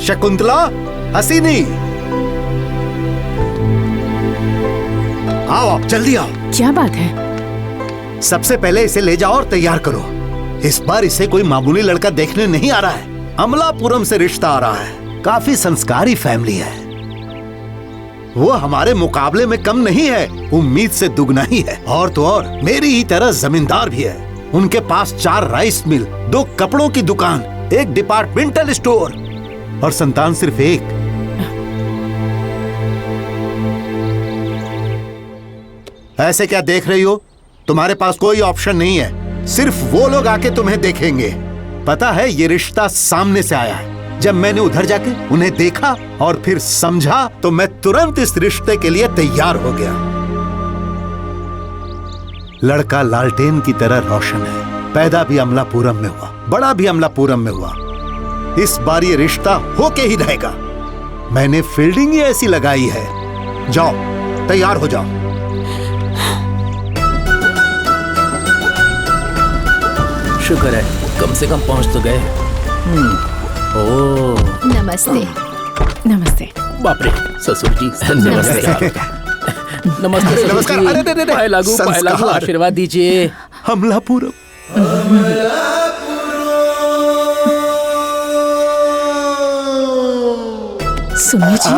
शकुंतला, हसीनी, आओ जल्दी आओ। क्या बात है? सबसे पहले इसे ले जाओ और तैयार करो। इस बार इसे कोई मामूली लड़का देखने नहीं आ रहा है। अमलापुरम से रिश्ता आ रहा है। काफी संस्कारी फैमिली है। वो हमारे मुकाबले में कम नहीं है, उम्मीद से दुगना ही है। और तो और मेरी ही तरह जमींदार भी है। उनके पास 4 राइस मिल, 2 कपड़ों की दुकान, 1 डिपार्टमेंटल स्टोर और संतान सिर्फ 1। ऐसे क्या देख रही हो? तुम्हारे पास कोई ऑप्शन नहीं है। सिर्फ वो लोग आके तुम्हें देखेंगे। पता है, ये रिश्ता सामने से आया है। जब मैंने उधर जाके उन्हें देखा और फिर समझा तो मैं तुरंत इस रिश्ते के लिए तैयार हो गया। लड़का लालटेन की तरह रोशन है। पैदा भी अमलापुरम में हुआ, बड़ा भी अमलापुरम में हुआ। इस बार ये रिश्ता होके ही रहेगा। मैंने फील्डिंग ही ऐसी लगाई है। जाओ, तैयार हो जाओ। शुक्र है, कम से कम पहुंच तो गए। ओह, नमस्ते। नमस्ते। बाप रे, ससुर जी, नमस्ते। नमस्ते नमस्कार। अरे पाए लागू, आशीर्वाद दीजिए। अमलापुरम। सुनिए जी,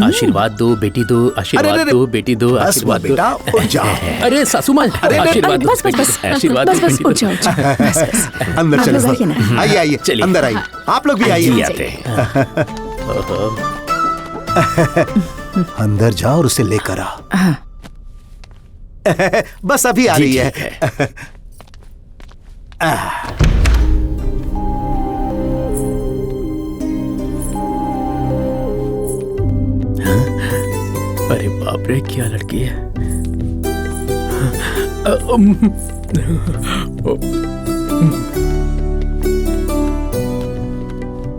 आशीर्वाद दो बेटी दो, आशीर्वाद दो बेटी दो, आशीर्वाद दो। बेटा, उठ जाओ। अरे सासू माँ, आशीर्वाद दो, आशीर्वाद दो, बस उठ जाओ। अंदर चलो। आइए ना। आइए आइए, चलिए। अंदर आइए। आप लोग भी आइए। आते हैं। अंदर जाओ और उसे लेकर आओ। बस अभी आ रही है। अरे बाप रे, क्या लड़की है।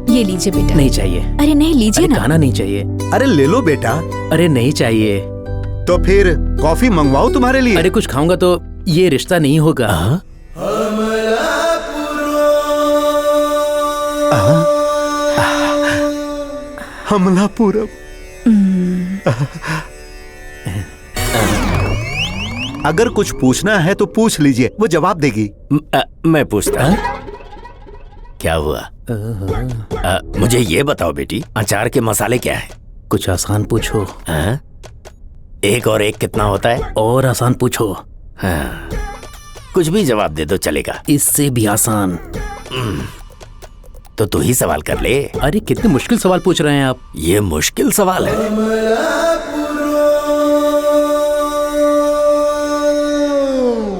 ये लीजिए बेटा। नहीं चाहिए। अरे नहीं, लीजिए अरे ना। खाना नहीं चाहिए। अरे ले लो बेटा। अरे नहीं चाहिए। तो फिर कॉफी मंगवाओ तुम्हारे लिए। अरे कुछ खाऊंगा तो ये रिश्ता नहीं होगा। अमलापुरम। अगर कुछ पूछना है तो पूछ लीजिए, वो जवाब देगी। मैं पूछता हूँ। क्या हुआ? मुझे ये बताओ बेटी, अचार के मसाले क्या है? कुछ आसान पूछो। 1 और 1 कितना होता है? और आसान पूछो। हाँ, कुछ भी जवाब दे दो चलेगा। इससे भी आसान। तो तू ही सवाल कर ले। अरे कितने मुश्किल सवाल पूछ रहे हैं आप। ये मुश्किल सवाल है।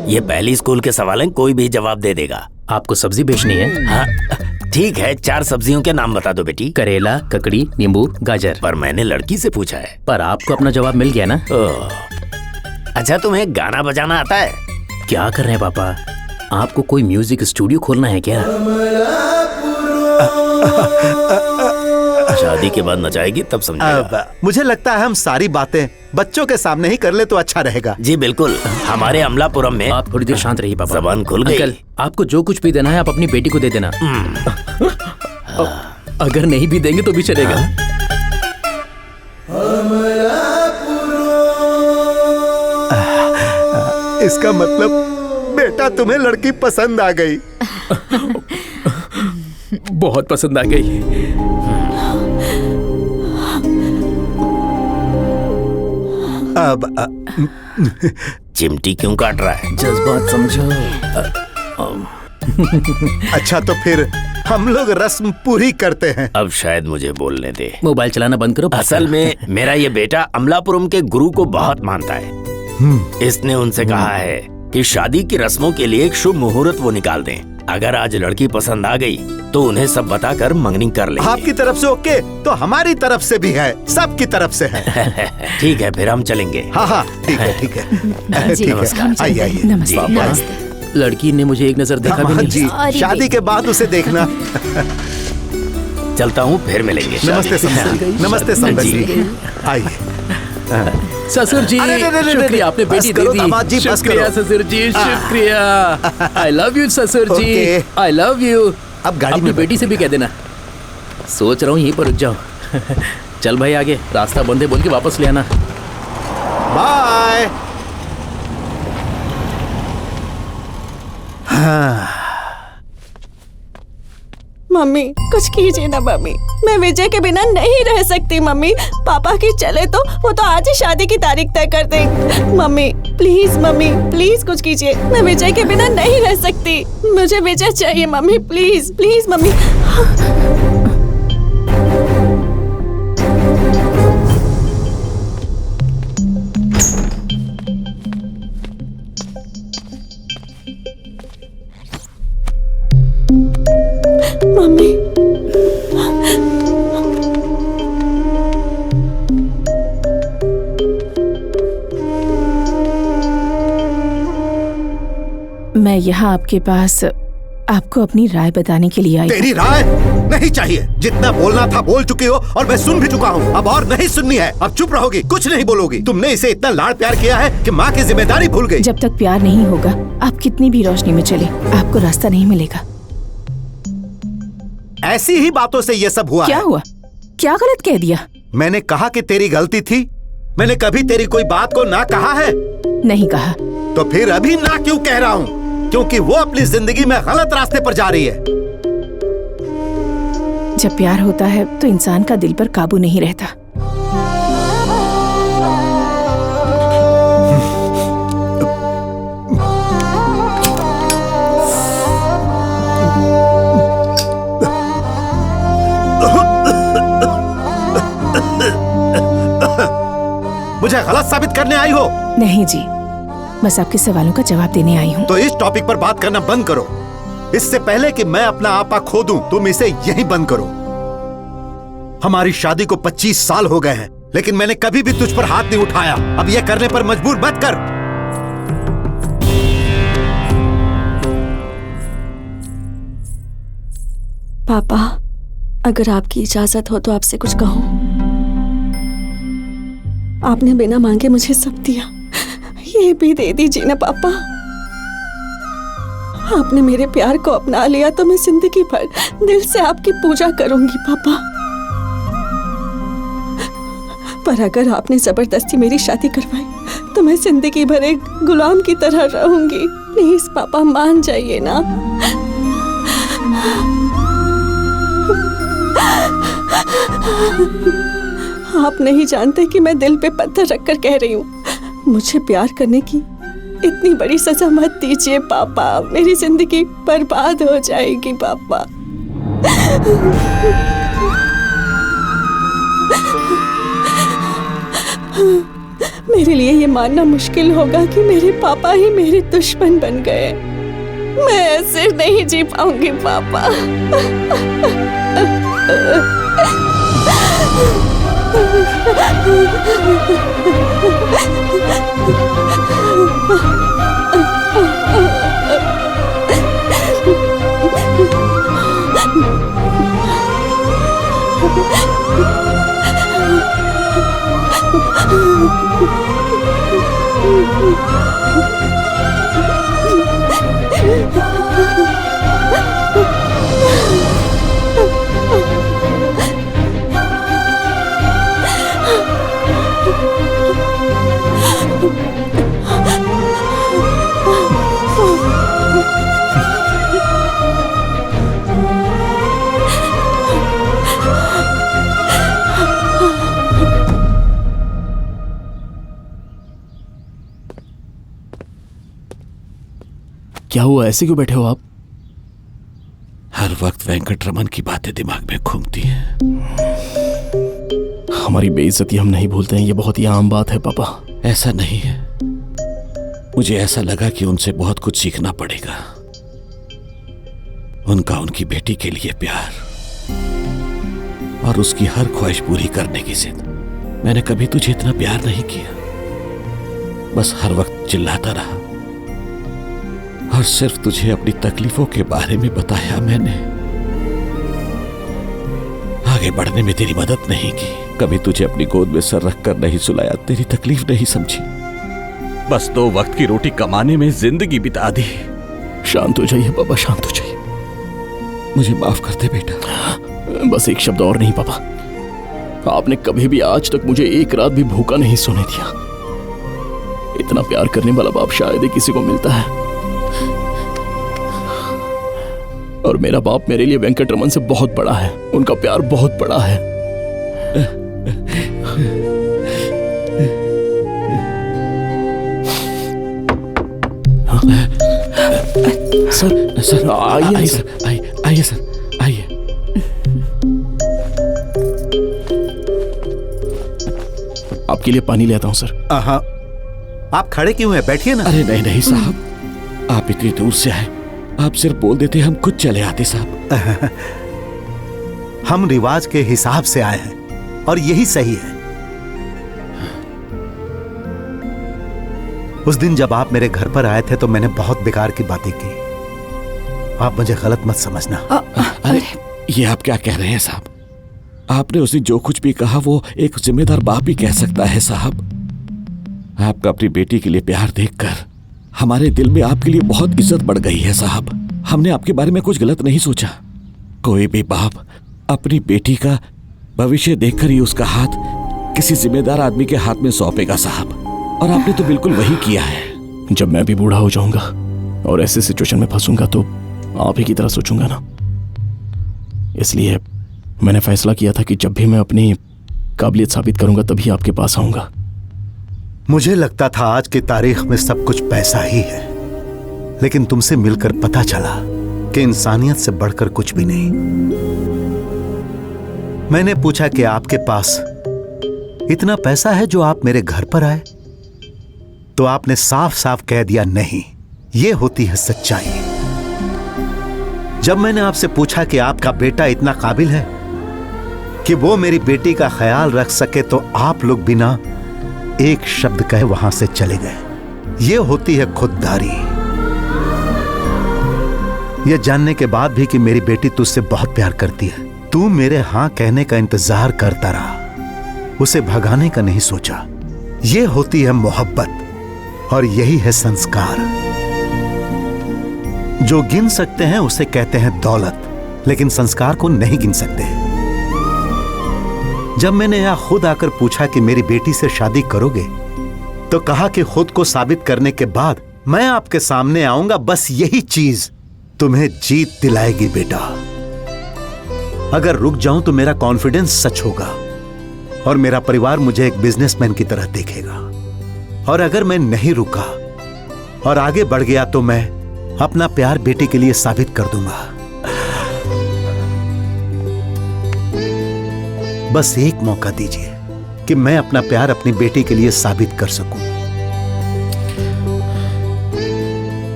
ये पहली स्कूल के सवाल हैं, कोई भी जवाब दे देगा। आपको सब्जी बेचनी है? हाँ ठीक है, 4 सब्जियों के नाम बता दो बेटी। करेला, ककड़ी, नींबू, गाजर। पर मैंने लड़की से पूछा है। पर आपको अपना जवाब मिल गया ना। अच्छा, तुम्हें गाना बजाना आता है? क्या कर रहे हैं पापा? आपको कोई म्यूजिक स्टूडियो खोलना है क्या? शादी के बाद नचाएगी तब समझेगा। मुझे लगता है हम सारी बातें बच्चों के सामने ही कर ले तो अच्छा रहेगा। जी बिल्कुल। हमारे अमलापुरम में आप थोड़ी देर शांत रहिए पापा। जबान खुल गई। अंकल, आपको जो कुछ भी देना है आप अपनी बेटी को दे देना। अगर नहीं भी देंगे तो भी चलेगा। इसका मतलब बेटा तुम्हें लड़की पसंद आ गई। बहुत पसंद आ गई। अब चिमटी क्यों काट रहा है? जज्बात समझो। अच्छा, तो फिर हम लोग रस्म पूरी करते हैं। अब शायद मुझे बोलने दे। मोबाइल चलाना बंद करो। असल में मेरा ये बेटा अमलापुरम के गुरु को बहुत मानता है। इसने उनसे कहा है कि शादी की रस्मों के लिए एक शुभ मुहूर्त वो निकाल दें। अगर आज लड़की पसंद आ गई तो उन्हें सब बताकर मंगनी कर लेंगे। आपकी तरफ से ओके तो हमारी तरफ से भी है, सबकी तरफ से है। ठीक है, फिर हम चलेंगे। हाँ हाँ ठीक है ठीक है जी, ठीक नमस्कार। है। आइए आइए। नमस्ते। नमस्ते। लड़की ने मुझे एक नजर देखा भी हाँ नहीं। जी, अरे शादी के बाद उसे देखना। चलता हूँ, फिर मिलेंगे। नमस्ते संबल। नमस्ते संबल जी। आइए। ससुर जी, अरे, शुक्रिया, आपने बस बेटी दे करो दामाद दी। जी, बस शुक्रिया करो। ससुर जी, शुक्रिया। आई लव यू ससुर जी, Okay. I love you. अब गाड़ी अपनी में बेटी से भी कह देना। सोच रहा हूँ यहीं पर रुक जाऊँ। चल भाई आगे, रास्ता बंद है बोल के वापस ले आना। बाय। मम्मी कुछ कीजिए ना मम्मी, मैं विजय के बिना नहीं रह सकती मम्मी। पापा की चले तो वो तो आज ही शादी की तारीख तय कर देंगे। मम्मी प्लीज कुछ कीजिए, मैं विजय के बिना नहीं रह सकती। मुझे विजय चाहिए mummy, please please mummy. Mummy मैं यहाँ आपके पास आपको अपनी राय बताने के लिए आई। तेरी राय नहीं चाहिए। जितना बोलना था बोल चुकी हो और मैं सुन भी चुका हूँ। अब और नहीं सुननी है। अब चुप रहोगी, कुछ नहीं बोलोगी। तुमने इसे इतना लाड़ प्यार किया है कि माँ की जिम्मेदारी भूल गई। जब तक प्यार नहीं होगा, आप कितनी भी रोशनी में चले, आपको रास्ता नहीं मिलेगा। ऐसी ही बातों से ये सब हुआ क्या है। हुआ? क्या गलत कह दिया? मैंने कहा कि तेरी गलती थी। मैंने कभी तेरी कोई बात को ना कहा है? नहीं कहा। तो फिर अभी ना क्यों कह रहा हूँ? क्योंकि वो अपनी जिंदगी में गलत रास्ते पर जा रही है। जब प्यार होता है तो इंसान का दिल पर काबू नहीं रहता। मुझे गलत साबित करने आई हो? नहीं जी, बस आपके सवालों का जवाब देने आई हूँ। तो इस टॉपिक पर बात करना बंद करो। इससे पहले कि मैं अपना आपा खो दूं, तुम इसे यहीं बंद करो। हमारी शादी को 25 साल हो गए हैं, लेकिन मैंने कभी भी तुझ पर हाथ नहीं उठाया। अब यह करने पर मजबूर मत कर। पापा, अगर आपकी इजाजत हो तो आपसे कुछ कहूं। आपने बिना मांगे मुझे सब दिया, ये भी दे दीजिए ना पापा। आपने मेरे प्यार को अपना लिया तो मैं जिंदगी भर दिल से आपकी पूजा करूंगी पापा। पर अगर आपने जबरदस्ती मेरी शादी करवाई तो मैं जिंदगी भर एक गुलाम की तरह रहूंगी। प्लीज पापा मान जाइए ना। आप नहीं जानते कि मैं दिल पे पत्थर रखकर कह रही हूँ। मुझे प्यार करने की इतनी बड़ी सजा मत दीजिए पापा, मेरी जिंदगी बर्बाद हो जाएगी पापा। मेरे लिए ये मानना मुश्किल होगा कि मेरे पापा ही मेरे दुश्मन बन गए। मैं ऐसे नहीं जी पाऊंगी पापा। क्या हुआ, ऐसे क्यों बैठे हो आप? हर वक्त वेंकटरमन की बातें दिमाग में घूमती हैं। हमारी बेइज्जती हम नहीं भूलते हैं, ये बहुत ही आम बात है पापा। ऐसा नहीं है, मुझे ऐसा लगा कि उनसे बहुत कुछ सीखना पड़ेगा। उनका उनकी बेटी के लिए प्यार और उसकी हर ख्वाहिश पूरी करने की जिद। मैंने कभी तुझे इतना प्यार नहीं किया, बस हर वक्त चिल्लाता रहा और सिर्फ तुझे अपनी तकलीफों के बारे में बताया मैंने। आगे बढ़ने में तेरी मदद नहीं की, कभी तुझे अपनी गोद में सर रखकर नहीं सुलाया, तेरी तकलीफ नहीं समझी, बस 2 वक्त की रोटी कमाने में जिंदगी बिता दी। शांत हो जाइए पापा, शांत हो जाइए। मुझे माफ कर दे बेटा। बस एक शब्द और नहीं पापा, आपने कभी भी आज तक मुझे एक रात भी भूखा नहीं सोने दिया। इतना प्यार करने वाला बाप शायद ही किसी को मिलता है। और मेरा बाप मेरे लिए वेंकटरमन से बहुत बड़ा है, उनका प्यार बहुत बड़ा है। सर आइए सर, आइए सर, आइए। आपके लिए पानी ले आता हूं सर। हाँ, आप खड़े क्यों हैं? बैठिए ना। अरे नहीं नहीं साहब, आप इतनी दूर से आए, आप सिर्फ बोल देते हम खुद चले आते साहब। हम रिवाज के हिसाब से आए हैं और यही सही है। उस दिन जब आप मेरे घर पर आए थे तो मैंने बहुत बेकार की बातें की। आप मुझे गलत मत समझना। अरे ये आप क्या कह रहे हैं साहब? आपने उस दिन जो कुछ भी कहा वो एक जिम्मेदार बाप ही कह सकता है साहब। आपका अपनी बेटी के लिए प्यार देखकर हमारे दिल में आपके लिए बहुत इज्जत बढ़ गई है साहब। हमने आपके बारे में कुछ गलत नहीं सोचा। कोई भी बाप अपनी बेटी का भविष्य देखकर ही उसका हाथ किसी जिम्मेदार आदमी के हाथ में सौंपेगा साहब, और आपने तो बिल्कुल वही किया है। जब मैं भी बूढ़ा हो जाऊंगा और ऐसे सिचुएशन में फंसूंगा तो आप ही की तरह सोचूंगा ना। इसलिए मैंने फैसला किया था कि जब भी मैं अपनी काबिलियत साबित करूंगा तभी आपके पास आऊंगा। मुझे लगता था आज की तारीख में सब कुछ पैसा ही है, लेकिन तुमसे मिलकर पता चला कि इंसानियत से बढ़कर कुछ भी नहीं। मैंने पूछा कि आपके पास इतना पैसा है जो आप मेरे घर पर आए, तो आपने साफ साफ कह दिया नहीं। यह होती है सच्चाई। जब मैंने आपसे पूछा कि आपका बेटा इतना काबिल है कि वो मेरी बेटी का ख्याल रख सके, तो आप लोग बिना एक शब्द कहे वहां से चले गए। यह होती है खुददारी। यह जानने के बाद भी कि मेरी बेटी तुझसे बहुत प्यार करती है, तू मेरे हां कहने का इंतजार करता रहा, उसे भगाने का नहीं सोचा। यह होती है मोहब्बत और यही है संस्कार। जो गिन सकते हैं उसे कहते हैं दौलत, लेकिन संस्कार को नहीं गिन सकते। जब मैंने यहां खुद आकर पूछा कि मेरी बेटी से शादी करोगे, तो कहा कि खुद को साबित करने के बाद मैं आपके सामने आऊंगा। बस यही चीज तुम्हें जीत दिलाएगी बेटा। अगर रुक जाऊं तो मेरा कॉन्फिडेंस सच होगा और मेरा परिवार मुझे एक बिजनेसमैन की तरह देखेगा। और अगर मैं नहीं रुका और आगे बढ़ गया तो मैं अपना प्यार बेटी के लिए साबित कर दूंगा। बस एक मौका दीजिए कि मैं अपना प्यार अपनी बेटी के लिए साबित कर सकूं।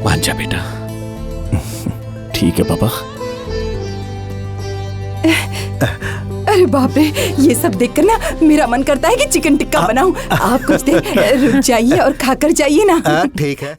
मान जा बेटा। ठीक है पापा। अरे बाप रे, ये सब देखकर ना मेरा मन करता है कि चिकन टिक्का बनाऊं। आप कुछ देर रुक जाइए और खाकर जाइए ना। ठीक है।